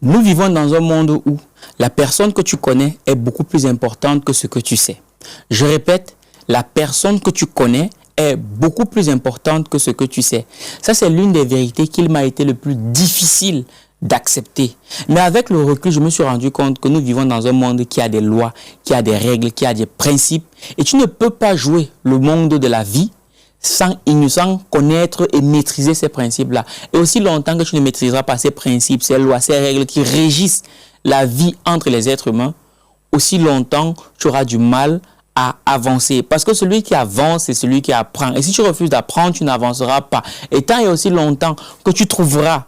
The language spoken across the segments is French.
Nous vivons dans un monde où la personne que tu connais est beaucoup plus importante que ce que tu sais. Je répète, la personne que tu connais est beaucoup plus importante que ce que tu sais. Ça, c'est l'une des vérités qu'il m'a été le plus difficile d'accepter. Mais avec le recul, je me suis rendu compte que nous vivons dans un monde qui a des lois, qui a des règles, qui a des principes. Et tu ne peux pas jouer le monde de la vie sans connaître et maîtriser ces principes-là. Et aussi longtemps que tu ne maîtriseras pas ces principes, ces lois, ces règles qui régissent la vie entre les êtres humains, aussi longtemps tu auras du mal à avancer. Parce que celui qui avance, c'est celui qui apprend. Et si tu refuses d'apprendre, tu n'avanceras pas. Et tant et aussi longtemps que tu trouveras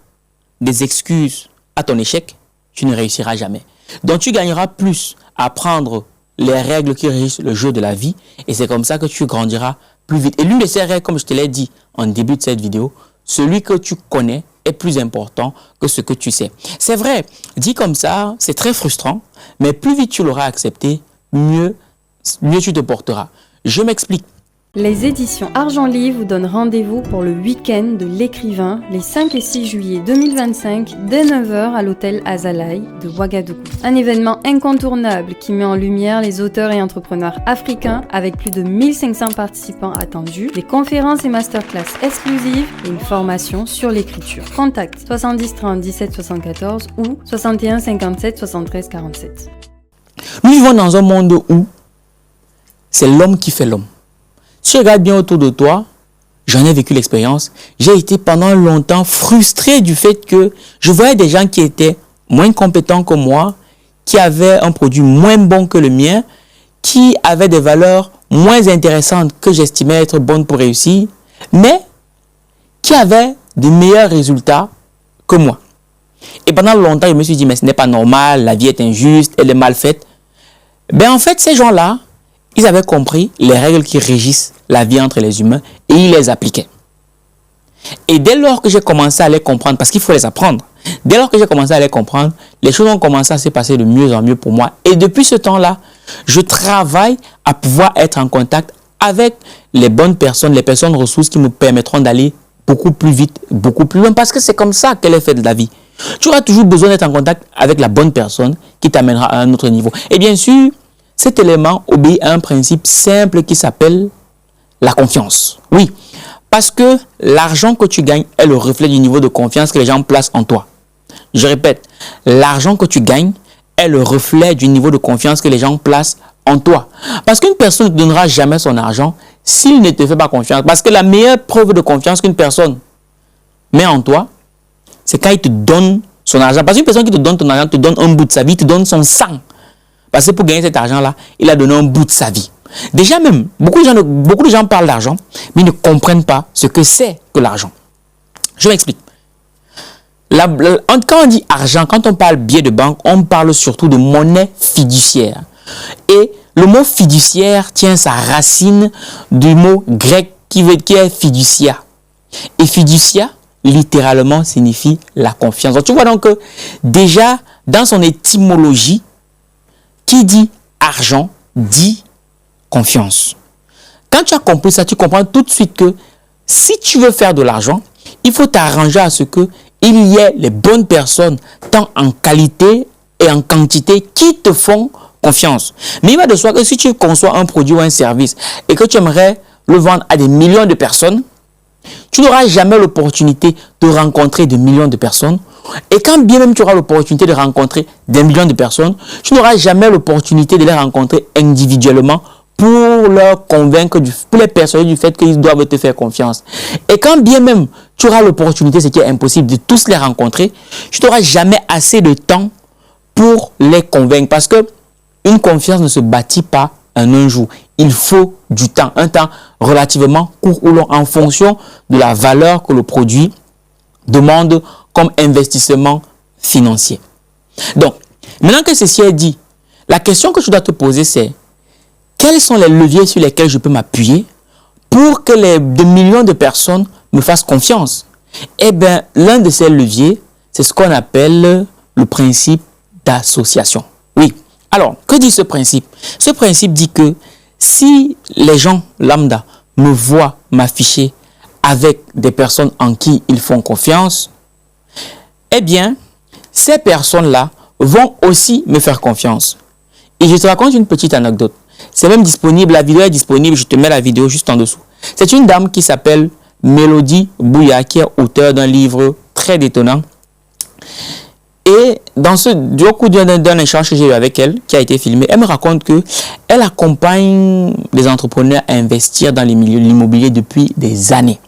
des excuses à ton échec, tu ne réussiras jamais. Donc tu gagneras plus à apprendre les règles qui régissent le jeu de la vie. Et c'est comme ça que tu grandiras plus vite. Et l'une de ces règles, comme je te l'ai dit en début de cette vidéo, celui que tu connais est plus important que ce que tu sais. C'est vrai, dit comme ça, c'est très frustrant, mais plus vite tu l'auras accepté, mieux tu te porteras. Je m'explique. Les éditions Argent Livre vous donnent rendez-vous pour le week-end de l'écrivain les 5 et 6 juillet 2025 dès 9h à l'hôtel Azalai de Ouagadougou. Un événement incontournable qui met en lumière les auteurs et entrepreneurs africains avec plus de 1500 participants attendus, des conférences et masterclass exclusives et une formation sur l'écriture. Contact 70 30 17 74 ou 61 57 73 47. Nous vivons dans un monde où c'est l'homme qui fait l'homme. Si tu regardes bien autour de toi, j'en ai vécu l'expérience, j'ai été pendant longtemps frustré du fait que je voyais des gens qui étaient moins compétents que moi, qui avaient un produit moins bon que le mien, qui avaient des valeurs moins intéressantes que j'estimais être bonnes pour réussir, mais qui avaient de meilleurs résultats que moi. Et pendant longtemps, je me suis dit, mais ce n'est pas normal, la vie est injuste, elle est mal faite. Ben en fait, ces gens-là, ils avaient compris les règles qui régissent la vie entre les humains et ils les appliquaient. Et dès lors que j'ai commencé à les comprendre, parce qu'il faut les apprendre, dès lors que j'ai commencé à les comprendre, les choses ont commencé à se passer de mieux en mieux pour moi. Et depuis ce temps-là, je travaille à pouvoir être en contact avec les bonnes personnes, les personnes ressources qui me permettront d'aller beaucoup plus vite, beaucoup plus loin, parce que c'est comme ça qu'elle est faite de la vie. Tu auras toujours besoin d'être en contact avec la bonne personne qui t'amènera à un autre niveau. Et bien sûr, cet élément obéit à un principe simple qui s'appelle la confiance. Oui, parce que l'argent que tu gagnes est le reflet du niveau de confiance que les gens placent en toi. Je répète, l'argent que tu gagnes est le reflet du niveau de confiance que les gens placent en toi. Parce qu'une personne ne te donnera jamais son argent s'il ne te fait pas confiance. Parce que la meilleure preuve de confiance qu'une personne met en toi, c'est quand il te donne son argent. Parce qu'une personne qui te donne ton argent te donne un bout de sa vie, te donne son sang. Parce que pour gagner cet argent-là, il a donné un bout de sa vie. Déjà même, beaucoup de gens parlent d'argent, mais ils ne comprennent pas ce que c'est que l'argent. Je m'explique. Quand on dit argent, quand on parle billet de banque, on parle surtout de monnaie fiduciaire. Et le mot fiduciaire tient sa racine du mot grec qui est fiducia. Et fiducia, littéralement, signifie la confiance. Donc tu vois donc que déjà, dans son étymologie, qui dit argent, dit confiance. Quand tu as compris ça, tu comprends tout de suite que si tu veux faire de l'argent, il faut t'arranger à ce qu'il y ait les bonnes personnes, tant en qualité et en quantité, qui te font confiance. Mais il va de soi que si tu conçois un produit ou un service et que tu aimerais le vendre à des millions de personnes, tu n'auras jamais l'opportunité de rencontrer des millions de personnes. Et quand bien même tu auras l'opportunité de rencontrer des millions de personnes, tu n'auras jamais l'opportunité de les rencontrer individuellement pour leur convaincre, pour les persuader du fait qu'ils doivent te faire confiance. Et quand bien même tu auras l'opportunité, ce qui est impossible, de tous les rencontrer, tu n'auras jamais assez de temps pour les convaincre. Parce que une confiance ne se bâtit pas en un jour. Il faut du temps, un temps relativement court ou long en fonction de la valeur que le produit demande comme investissement financier. Donc, maintenant que ceci est dit, la question que tu dois te poser, c'est quels sont les leviers sur lesquels je peux m'appuyer pour que des millions de personnes me fassent confiance? Eh bien, l'un de ces leviers, c'est ce qu'on appelle le principe d'association. Oui. Alors, que dit ce principe? Ce principe dit que si les gens lambda me voient m'afficher avec des personnes en qui ils font confiance, eh bien, ces personnes-là vont aussi me faire confiance. Et je te raconte une petite anecdote. C'est même disponible, la vidéo est disponible, je te mets la vidéo juste en dessous. C'est une dame qui s'appelle Mélodie Bouya, qui est auteure d'un livre très détonnant. Et au cours d'un échange que j'ai eu avec elle, qui a été filmé, elle me raconte qu'elle accompagne les entrepreneurs à investir dans l'immobilier depuis des années.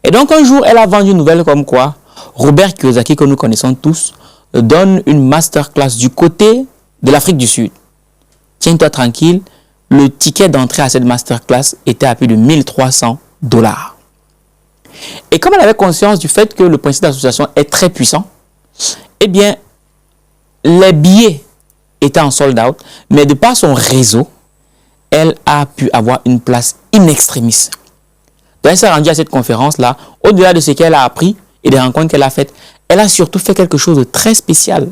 Et donc un jour, elle a vendu une nouvelle comme quoi Robert Kiyosaki, que nous connaissons tous, donne une masterclass du côté de l'Afrique du Sud. Tiens-toi tranquille, le ticket d'entrée à cette masterclass était à plus de $1 300. Et comme elle avait conscience du fait que le principe d'association est très puissant, eh bien, les billets étaient en sold out, mais de par son réseau, elle a pu avoir une place in extremis. Donc, elle s'est rendue à cette conférence-là, au-delà de ce qu'elle a appris et des rencontres qu'elle a faites, elle a surtout fait quelque chose de très spécial.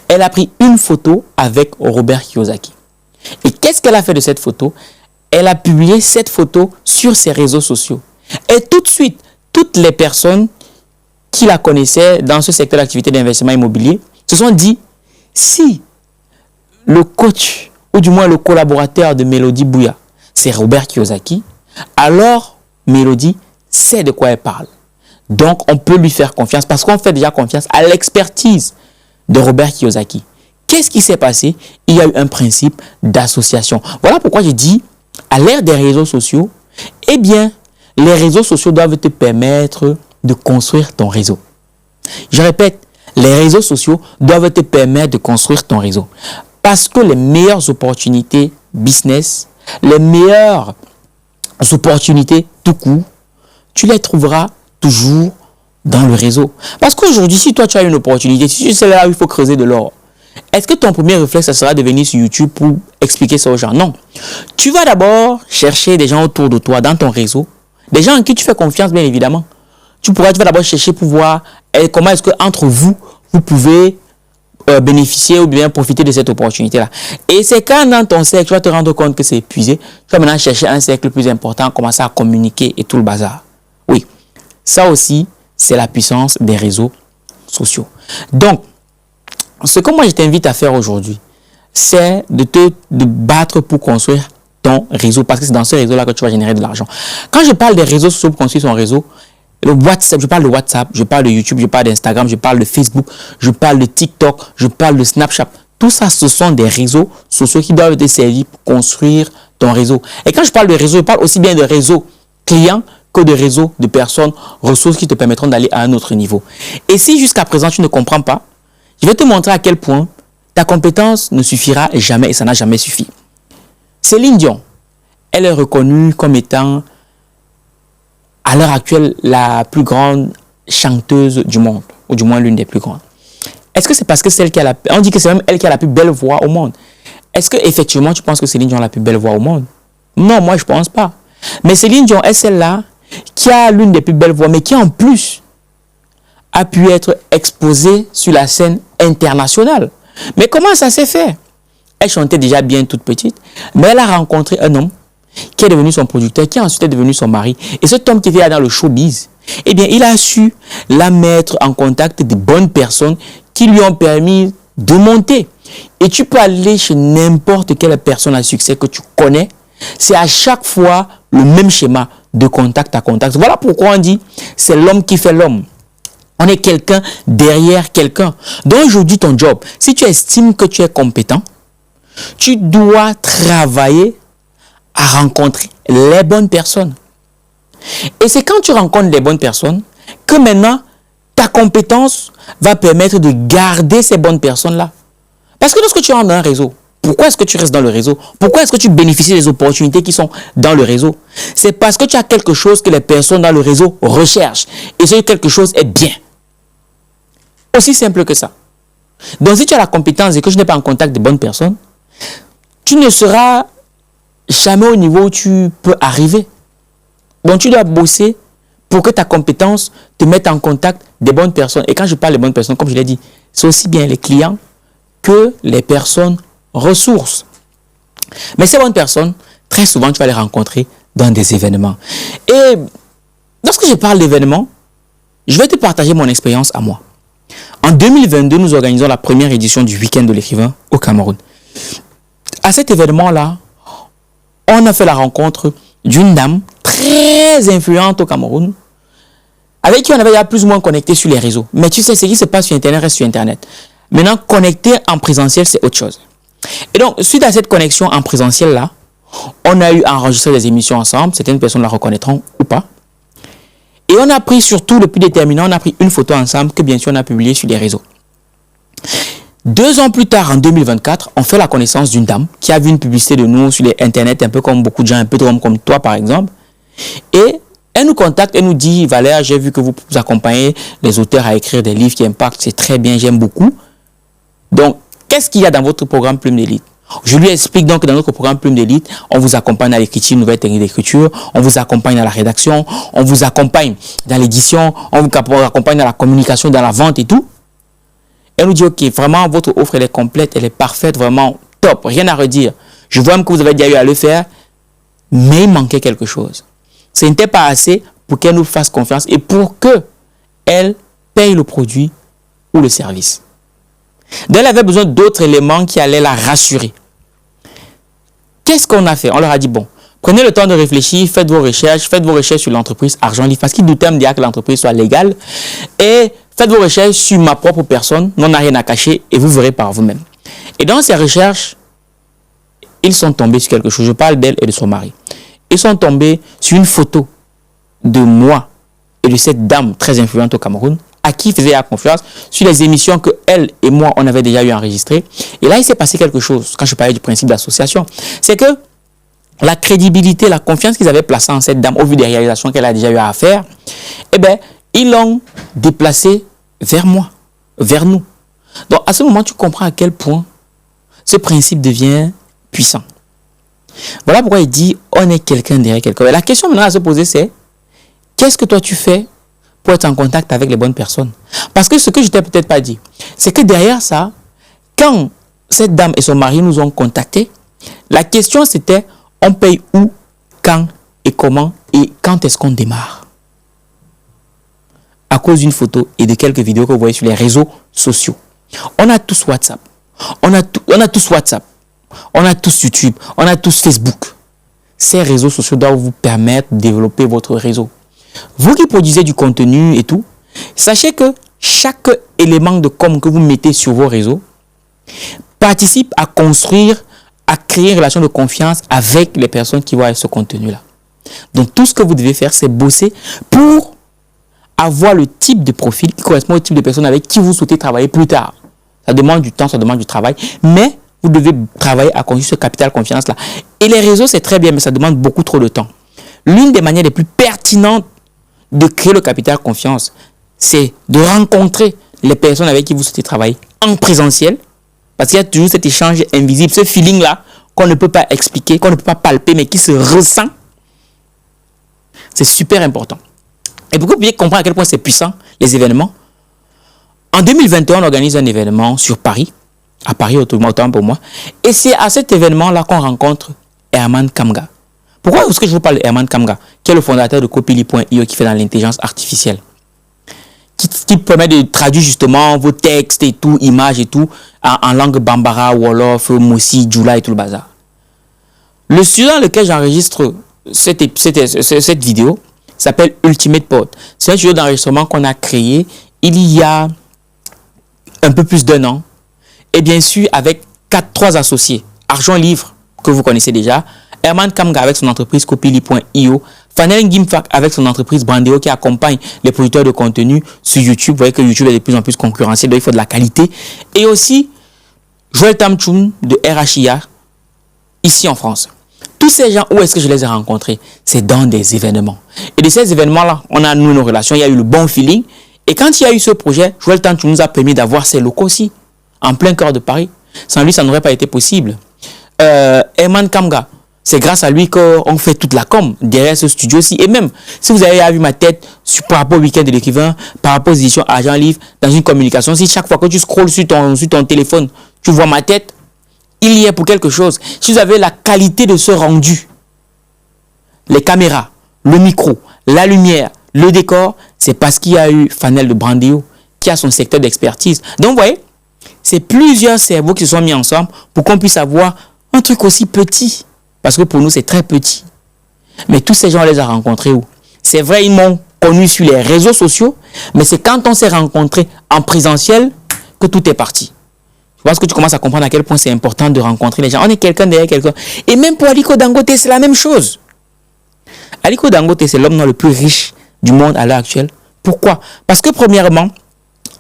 Elle a pris une photo avec Robert Kiyosaki. Et qu'est-ce qu'elle a fait de cette photo? Elle a publié cette photo sur ses réseaux sociaux. Et tout de suite, toutes les personnes qui la connaissaient dans ce secteur d'activité d'investissement immobilier se sont dit, si le coach, ou du moins le collaborateur de Mélodie Bouya, c'est Robert Kiyosaki, alors Mélodie sait de quoi elle parle. Donc, on peut lui faire confiance parce qu'on fait déjà confiance à l'expertise de Robert Kiyosaki. Qu'est-ce qui s'est passé? Il y a eu un principe d'association. Voilà pourquoi je dis, à l'ère des réseaux sociaux, eh bien, les réseaux sociaux doivent te permettre de construire ton réseau. Je répète, les réseaux sociaux doivent te permettre de construire ton réseau. Parce que les meilleures opportunités business, les meilleures opportunités tout court, tu les trouveras toujours dans le réseau. Parce qu'aujourd'hui, si toi tu as une opportunité, si tu sais là où il faut creuser de l'or, est-ce que ton premier réflexe, ça sera de venir sur YouTube pour expliquer ça aux gens? Non. Tu vas d'abord chercher des gens autour de toi, dans ton réseau, des gens en qui tu fais confiance, bien évidemment. Tu vas d'abord chercher pour voir comment est-ce que entre vous pouvez bénéficier ou bien profiter de cette opportunité-là. Et c'est quand dans ton cercle, tu vas te rendre compte que c'est épuisé, tu vas maintenant chercher un cercle plus important, commencer à communiquer et tout le bazar. Oui, ça aussi, c'est la puissance des réseaux sociaux. Donc, ce que moi je t'invite à faire aujourd'hui, c'est de battre pour construire ton réseau, parce que c'est dans ce réseau-là que tu vas générer de l'argent. Quand je parle des réseaux sociaux pour construire son réseau, le WhatsApp, je parle de WhatsApp, je parle de YouTube, je parle d'Instagram, je parle de Facebook, je parle de TikTok, je parle de Snapchat. Tout ça, ce sont des réseaux sociaux qui doivent te servir pour construire ton réseau. Et quand je parle de réseau, je parle aussi bien de réseau client que de réseau de personnes, ressources qui te permettront d'aller à un autre niveau. Et si jusqu'à présent tu ne comprends pas, je vais te montrer à quel point ta compétence ne suffira jamais et ça n'a jamais suffi. Céline Dion, elle est reconnue comme étant à l'heure actuelle la plus grande chanteuse du monde, ou du moins l'une des plus grandes. Est-ce que c'est parce que on dit que c'est même elle qui a la plus belle voix au monde? Est-ce que effectivement tu penses que Céline Dion a la plus belle voix au monde? Non, moi je pense pas. Mais Céline Dion est celle-là qui a l'une des plus belles voix, mais qui en plus a pu être exposée sur la scène internationale. Mais comment ça s'est fait? Elle chantait déjà bien toute petite, mais elle a rencontré un homme qui est devenu son producteur, qui ensuite est devenu son mari. Et cet homme qui était là dans le showbiz, eh bien, il a su la mettre en contact de bonnes personnes qui lui ont permis de monter. Et tu peux aller chez n'importe quelle personne à succès que tu connais. C'est à chaque fois le même schéma de contact à contact. Voilà pourquoi on dit c'est l'homme qui fait l'homme. On est quelqu'un derrière quelqu'un. Donc aujourd'hui, ton job, si tu estimes que tu es compétent, tu dois travailler à rencontrer les bonnes personnes. Et c'est quand tu rencontres les bonnes personnes que maintenant, ta compétence va permettre de garder ces bonnes personnes-là. Parce que lorsque tu rentres dans un réseau, pourquoi est-ce que tu restes dans le réseau? Pourquoi est-ce que tu bénéficies des opportunités qui sont dans le réseau? C'est parce que tu as quelque chose que les personnes dans le réseau recherchent. Et ce quelque chose est bien. Aussi simple que ça. Donc si tu as la compétence et que tu n'es pas en contact de bonnes personnes, tu ne seras jamais au niveau où tu peux arriver. Donc tu dois bosser pour que ta compétence te mette en contact des bonnes personnes. Et quand je parle des bonnes personnes, comme je l'ai dit, c'est aussi bien les clients que les personnes ressources. Mais ces bonnes personnes, très souvent, tu vas les rencontrer dans des événements. Et lorsque je parle d'événements, je vais te partager mon expérience à moi. En 2022, nous organisons la première édition du week-end de l'écrivain au Cameroun. À cet événement-là, on a fait la rencontre d'une dame très influente au Cameroun, avec qui on avait déjà plus ou moins connecté sur les réseaux. Mais tu sais, ce qui se passe sur Internet reste sur Internet. Maintenant, connecter en présentiel, c'est autre chose. Et donc, suite à cette connexion en présentiel-là, on a eu à enregistrer des émissions ensemble. Certaines personnes la reconnaîtront ou pas. Et on a pris surtout, le plus déterminant, on a pris une photo ensemble que bien sûr on a publiée sur les réseaux. 2 ans plus tard, en 2024, on fait la connaissance d'une dame qui a vu une publicité de nous sur les Internet, un peu comme beaucoup de gens, un peu comme toi par exemple. Et elle nous contacte, elle nous dit, Valère, j'ai vu que vous accompagnez les auteurs à écrire des livres qui impactent, c'est très bien, j'aime beaucoup. Donc, qu'est-ce qu'il y a dans votre programme Plume d'élite? Je lui explique donc que dans notre programme Plume d'élite, on vous accompagne à l'écriture, une nouvelle technique d'écriture, on vous accompagne dans la rédaction, on vous accompagne dans l'édition, on vous accompagne dans la communication, dans la vente et tout. Elle nous dit, ok, vraiment, votre offre, elle est complète, elle est parfaite, vraiment top, rien à redire. Je vois même que vous avez déjà eu à le faire, mais il manquait quelque chose. Ce n'était pas assez pour qu'elle nous fasse confiance et pour qu'elle paye le produit ou le service. Donc, elle avait besoin d'autres éléments qui allaient la rassurer. Qu'est-ce qu'on a fait? On leur a dit, bon, prenez le temps de réfléchir, faites vos recherches sur l'entreprise Argent Livre, parce qu'ils doutaient me dire que l'entreprise soit légale, et faites vos recherches sur ma propre personne, on n'a rien à cacher, et vous verrez par vous-même. Et dans ces recherches, ils sont tombés sur quelque chose. Je parle d'elle et de son mari. Ils sont tombés sur une photo de moi et de cette dame très influente au Cameroun, à qui faisait la confiance, sur les émissions que elle et moi, on avait déjà eu enregistrées. Et là, il s'est passé quelque chose, quand je parlais du principe d'association. C'est que la crédibilité, la confiance qu'ils avaient placée en cette dame, au vu des réalisations qu'elle a déjà eu à faire, eh bien, ils l'ont déplacée vers moi, vers nous. Donc, à ce moment, tu comprends à quel point ce principe devient puissant. Voilà pourquoi il dit, on est quelqu'un derrière quelqu'un. Et la question maintenant à se poser, c'est, qu'est-ce que toi tu fais pour être en contact avec les bonnes personnes? Parce que ce que je t'ai peut-être pas dit, c'est que derrière ça, quand cette dame et son mari nous ont contactés, la question c'était, on paye où, quand et comment et quand est-ce qu'on démarre? À cause d'une photo et de quelques vidéos que vous voyez sur les réseaux sociaux. On a tous WhatsApp. On a tous WhatsApp. On a tous YouTube. On a tous Facebook. Ces réseaux sociaux doivent vous permettre de développer votre réseau. Vous qui produisez du contenu et tout, sachez que chaque élément de com que vous mettez sur vos réseaux participe à construire, à créer une relation de confiance avec les personnes qui voient ce contenu-là. Donc tout ce que vous devez faire, c'est bosser pour avoir le type de profil qui correspond au type de personne avec qui vous souhaitez travailler plus tard. Ça demande du temps, ça demande du travail, mais vous devez travailler à construire ce capital confiance-là. Et les réseaux, c'est très bien, mais ça demande beaucoup trop de temps. L'une des manières les plus pertinentes de créer le capital confiance, c'est de rencontrer les personnes avec qui vous souhaitez travailler en présentiel, parce qu'il y a toujours cet échange invisible, ce feeling-là qu'on ne peut pas expliquer, qu'on ne peut pas palper, mais qui se ressent. C'est super important. Et pour que vous puissiez comprendre à quel point c'est puissant, les événements, en 2021, on organise un événement sur Paris, à Paris autant pour moi, et c'est à cet événement-là qu'on rencontre Herman Kamga. Pourquoi est-ce que je vous parle de Herman Kamga, qui est le fondateur de Copilly.io, qui fait dans l'intelligence artificielle, qui permet de traduire justement vos textes et tout, images et tout, en langue Bambara, Wolof, Mossi, Djoula et tout le bazar. Le studio dans lequel j'enregistre cette vidéo s'appelle Ultimate Pod. C'est un studio d'enregistrement qu'on a créé il y a un peu plus d'1 an. Et bien sûr, avec 3 associés. Argent Livre, que vous connaissez déjà. Herman Kamga avec son entreprise Copilly.io. Fanel Gimfak avec son entreprise Brandeo qui accompagne les producteurs de contenu sur YouTube. Vous voyez que YouTube est de plus en plus concurrentiel, donc il faut de la qualité. Et aussi, Joël Tamchoun de RHIA, ici en France. Tous ces gens, où est-ce que je les ai rencontrés? C'est dans des événements. Et de ces événements-là, on a noué nos relations, il y a eu le bon feeling. Et quand il y a eu ce projet, Joël Tamchoun nous a permis d'avoir ses locaux aussi, en plein cœur de Paris. Sans lui, ça n'aurait pas été possible. Herman Kamga, c'est grâce à lui qu'on fait toute la com derrière ce studio-ci. Et même, si vous avez vu ma tête par rapport au week-end de l'écrivain, par rapport aux éditions Argent Livre, dans une communication, si chaque fois que tu scrolles sur ton téléphone, tu vois ma tête, il y est pour quelque chose. Si vous avez la qualité de ce rendu, les caméras, le micro, la lumière, le décor, c'est parce qu'il y a eu Fanel de Brandeo qui a son secteur d'expertise. Donc, vous voyez, c'est plusieurs cerveaux qui se sont mis ensemble pour qu'on puisse avoir un truc aussi petit. Parce que pour nous, c'est très petit. Mais tous ces gens, on les a rencontrés où? C'est vrai, ils m'ont connu sur les réseaux sociaux, mais c'est quand on s'est rencontrés en présentiel que tout est parti. Je pense que tu commences à comprendre à quel point c'est important de rencontrer les gens. On est quelqu'un derrière quelqu'un. Et même pour Aliko Dangote, c'est la même chose. Aliko Dangote, c'est l'homme le plus riche du monde à l'heure actuelle. Pourquoi? Parce que premièrement,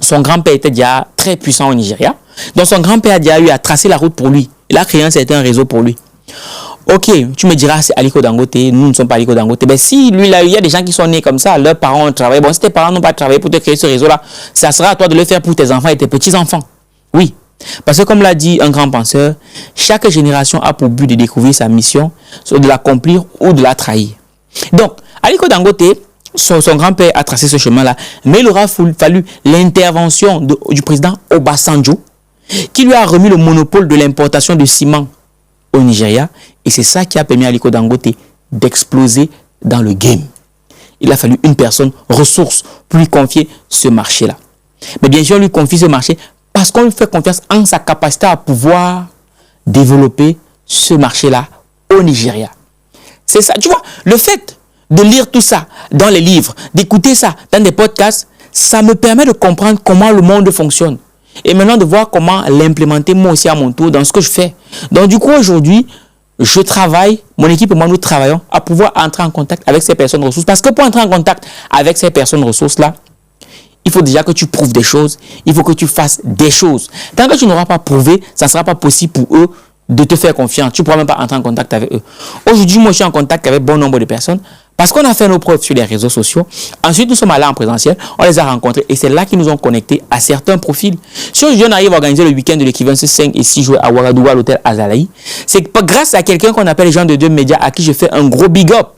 son grand-père était déjà très puissant au Nigeria. Donc son grand-père a déjà eu à tracer la route pour lui. Il a créé un certain réseau pour lui. Ok, tu me diras, c'est Aliko Dangote, nous ne sommes pas Aliko Dangote. Ben si, lui, là, il y a des gens qui sont nés comme ça, leurs parents ont travaillé. Bon, si tes parents n'ont pas travaillé pour te créer ce réseau-là, ça sera à toi de le faire pour tes enfants et tes petits-enfants. Oui. Parce que comme l'a dit un grand penseur, chaque génération a pour but de découvrir sa mission, soit de l'accomplir ou de la trahir. Donc, Aliko Dangote, son grand-père a tracé ce chemin-là, mais il aura fallu l'intervention du président Obasanjo, qui lui a remis le monopole de l'importation de ciment au Nigeria, et c'est ça qui a permis à Aliko Dangote d'exploser dans le game. Il a fallu une personne ressource pour lui confier ce marché-là. Mais bien sûr, on lui confie ce marché parce qu'on lui fait confiance en sa capacité à pouvoir développer ce marché-là au Nigeria. C'est ça, tu vois, le fait de lire tout ça dans les livres, d'écouter ça dans des podcasts, ça me permet de comprendre comment le monde fonctionne. Et maintenant de voir comment l'implémenter moi aussi à mon tour dans ce que je fais. Donc du coup aujourd'hui, je travaille, mon équipe et moi nous travaillons à pouvoir entrer en contact avec ces personnes ressources. Parce que pour entrer en contact avec ces personnes ressources-là, il faut déjà que tu prouves des choses, il faut que tu fasses des choses. Tant que tu n'auras pas prouvé, ça ne sera pas possible pour eux de te faire confiance. Tu ne pourras même pas entrer en contact avec eux. Aujourd'hui, moi je suis en contact avec bon nombre de personnes parce qu'on a fait nos preuves sur les réseaux sociaux. Ensuite, nous sommes allés en présentiel, on les a rencontrés et c'est là qu'ils nous ont connectés à certains profils. Si aujourd'hui on arrive à organiser le week-end de l'écrivain 5 et 6 juillet à Ouagadougou à l'hôtel Azalaï, c'est grâce à quelqu'un qu'on appelle les gens de Deux Médias à qui je fais un gros big up.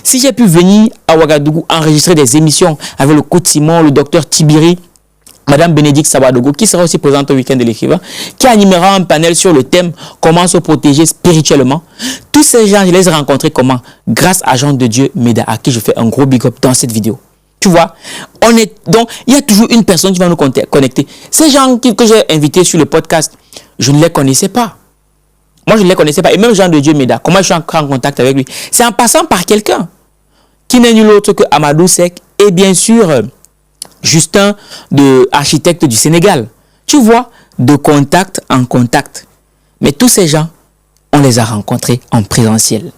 Si j'ai pu venir à Ouagadougou enregistrer des émissions avec le coach Simon, le docteur Tibiri, Madame Bénédicte Sabadogo, qui sera aussi présente au week-end de l'écrivain, qui animera un panel sur le thème comment se protéger spirituellement. Tous ces gens, je les ai rencontrés comment? Grâce à Jean de Dieu Méda, à qui je fais un gros big up dans cette vidéo. Tu vois, donc il y a toujours une personne qui va nous connecter. Ces gens que j'ai invités sur le podcast, je ne les connaissais pas. Moi, je ne les connaissais pas. Et même Jean de Dieu Méda, comment je suis en contact avec lui? C'est en passant par quelqu'un qui n'est nul autre que Amadou Sek et bien sûr Justin, architecte du Sénégal. Tu vois, de contact en contact. Mais tous ces gens, on les a rencontrés en présentiel.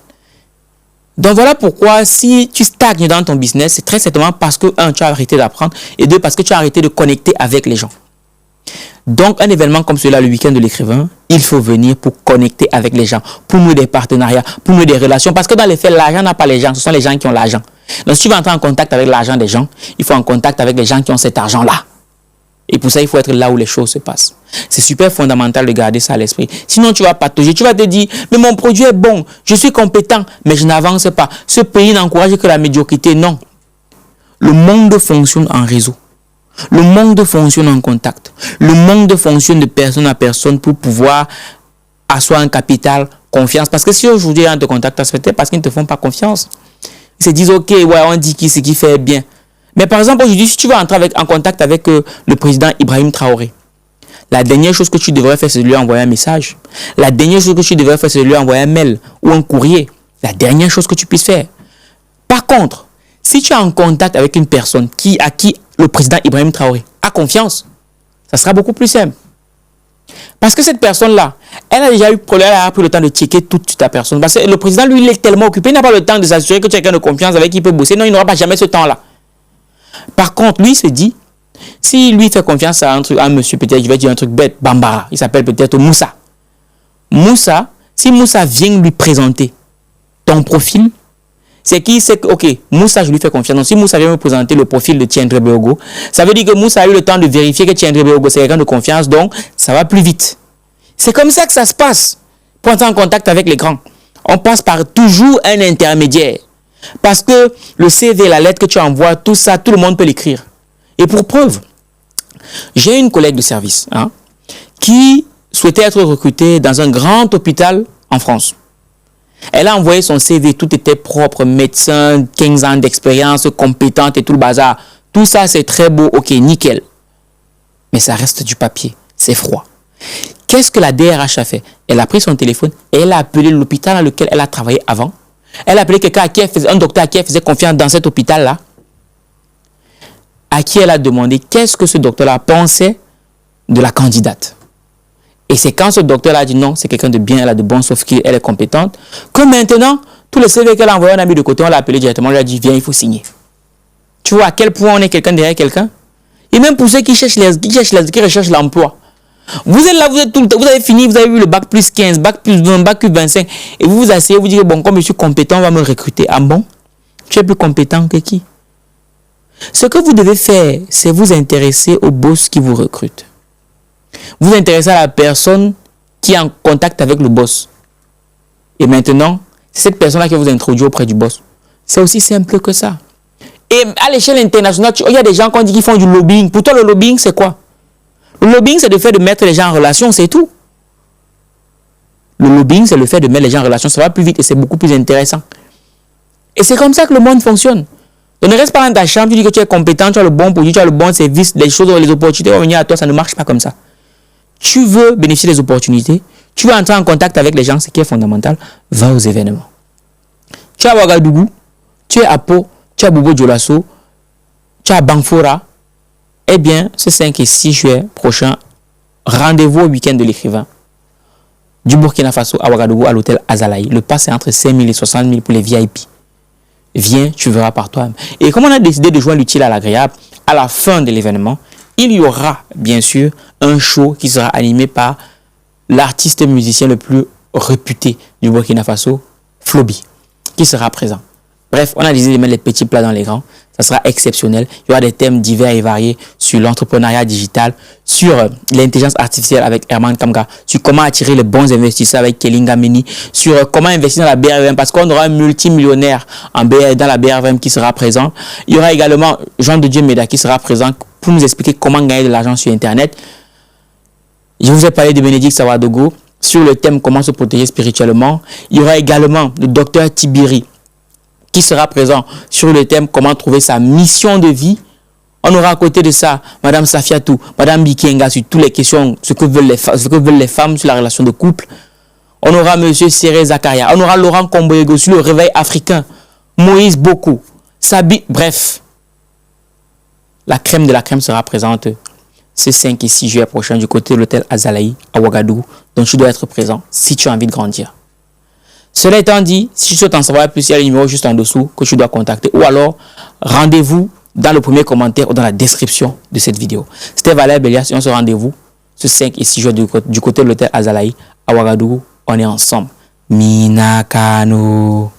Donc voilà pourquoi si tu stagnes dans ton business, c'est très certainement parce que, un, tu as arrêté d'apprendre et deux, parce que tu as arrêté de connecter avec les gens. Donc un événement comme celui-là, le week-end de l'écrivain, il faut venir pour connecter avec les gens, pour nouer des partenariats, pour nouer des relations. Parce que dans les faits, l'argent n'a pas les gens, ce sont les gens qui ont l'argent. Donc si tu veux entrer en contact avec l'argent des gens, il faut en contact avec les gens qui ont cet argent-là. Et pour ça, il faut être là où les choses se passent. C'est super fondamental de garder ça à l'esprit. Sinon, tu vas patauger. Tu vas te dire, mais mon produit est bon, je suis compétent, mais je n'avance pas. Ce pays n'encourage que la médiocrité. Non. Le monde fonctionne en réseau. Le monde fonctionne en contact. Le monde fonctionne de personne à personne pour pouvoir asseoir un capital, confiance. Parce que si aujourd'hui, on te contacte, c'est peut-être parce qu'ils ne te font pas confiance. Ils se disent, ok, ouais, on dit ce qui fait bien. Mais par exemple, aujourd'hui, si tu veux entrer en contact avec le président Ibrahim Traoré, la dernière chose que tu devrais faire, c'est de lui envoyer un message. La dernière chose que tu devrais faire, c'est de lui envoyer un mail ou un courrier. La dernière chose que tu puisses faire. Par contre, si tu es en contact avec une personne à qui le président Ibrahim Traoré a confiance, ça sera beaucoup plus simple. Parce que cette personne-là, elle a déjà eu problème, elle a pris le temps de checker toute ta personne. Parce que le président, lui, il est tellement occupé, il n'a pas le temps de s'assurer que tu es quelqu'un de confiance avec qui il peut bosser. Non, il n'aura pas jamais ce temps-là. Par contre, lui, il se dit, si lui fait confiance à un monsieur, peut-être, je vais dire un truc bête, Bambara, il s'appelle peut-être Moussa. Moussa, si Moussa vient lui présenter ton profil, c'est qui sait que, ok, Moussa, je lui fais confiance. Donc, si Moussa vient me présenter le profil de Tiendré Beogo, ça veut dire que Moussa a eu le temps de vérifier que Tiendré Beogo, c'est quelqu'un de confiance, donc ça va plus vite. C'est comme ça que ça se passe pour entrer en contact avec les grands. On passe par toujours un intermédiaire. Parce que le CV, la lettre que tu envoies, tout ça, tout le monde peut l'écrire. Et pour preuve, j'ai une collègue de service qui souhaitait être recrutée dans un grand hôpital en France. Elle a envoyé son CV, tout était propre, médecin, 15 ans d'expérience, compétente et tout le bazar. Tout ça, c'est très beau, ok, nickel. mais ça reste du papier. C'est froid. Qu'est-ce que la DRH a fait? Elle a pris son téléphone et elle a appelé l'hôpital dans lequel elle a travaillé avant. Elle a appelé quelqu'un un docteur à qui elle faisait confiance dans cet hôpital-là, à qui elle a demandé qu'est-ce que ce docteur-là pensait de la candidate. Et c'est quand ce docteur a dit non, c'est quelqu'un de bien, elle a de bons soft skills, elle est compétente, que maintenant, tous les CV qu'elle a envoyés, on a mis de côté, on l'a appelé directement, on lui a dit viens, il faut signer. Tu vois à quel point on est quelqu'un derrière quelqu'un? Et même pour ceux qui recherchent l'emploi. Vous êtes là, vous êtes tout le temps, vous avez fini, vous avez eu le bac plus 15, bac plus 20, bac plus 25, et vous vous asseyez, vous dites bon, comme je suis compétent, on va me recruter. Ah bon? Tu es plus compétent que qui? Ce que vous devez faire, c'est vous intéresser au boss qui vous recrute. Vous intéressez à la personne qui est en contact avec le boss. Et maintenant, c'est cette personne-là qui vous introduit auprès du boss. C'est aussi simple que ça. Et à l'échelle internationale, il y a des gens qui dit qu'ils font du lobbying. Pour toi, le lobbying, c'est quoi? Le lobbying, c'est le fait de mettre les gens en relation, c'est tout. Le lobbying, c'est le fait de mettre les gens en relation. Ça va plus vite et c'est beaucoup plus intéressant. Et c'est comme ça que le monde fonctionne. Donc ne reste pas dans ta chambre, tu dis que tu es compétent, tu as le bon produit, tu as le bon service, les choses, les opportunités vont venir à toi, ça ne marche pas comme ça. Tu veux bénéficier des opportunités, tu veux entrer en contact avec les gens, ce qui est fondamental, va aux événements. Tu es à Ouagadougou, tu es à Pau, tu es à Bobo Dioulasso, tu es à Banfora. Eh bien, ce 5 et 6 juillet prochain, rendez-vous au week-end de l'écrivain du Burkina Faso à Ouagadougou à l'hôtel Azalaï. Le pass est entre 5 000 et 60 000 pour les VIP. Viens, tu verras par toi-même. Et comme on a décidé de joindre l'utile à l'agréable, à la fin de l'événement, il y aura bien sûr un show qui sera animé par l'artiste musicien le plus réputé du Burkina Faso, Flobi, qui sera présent. Bref, on a décidé de mettre les petits plats dans les grands. Ça sera exceptionnel. Il y aura des thèmes divers et variés sur l'entrepreneuriat digital, sur l'intelligence artificielle avec Herman Kamga, sur comment attirer les bons investisseurs avec Kelinga Meni, sur comment investir dans la BRVM, parce qu'on aura un multimillionnaire dans la BRVM qui sera présent. Il y aura également Jean de Dieu Meda qui sera présent pour nous expliquer comment gagner de l'argent sur Internet. Je vous ai parlé de Bénédicte Savadogo sur le thème comment se protéger spirituellement. Il y aura également le docteur Tibiri qui sera présent sur le thème comment trouver sa mission de vie. On aura à côté de ça Madame Safiatou, Madame Bikenga sur toutes les questions, ce que veulent les femmes sur la relation de couple. On aura Monsieur Seré Zakaria, on aura Laurent Komboyego sur le réveil africain, Moïse Boko, Sabi, bref. La crème de la crème sera présente ce 5 et 6 juillet prochain du côté de l'hôtel Azalaï à Ouagadougou. Donc tu dois être présent si tu as envie de grandir. Cela étant dit, si tu souhaites en savoir plus, il y a le numéro juste en dessous que tu dois contacter. Ou alors, rendez-vous dans le premier commentaire ou dans la description de cette vidéo. C'était Valère Bélias et on se rendez-vous ce 5 et 6 juillet du côté de l'hôtel Azalaï à Ouagadougou. On est ensemble. Minakano.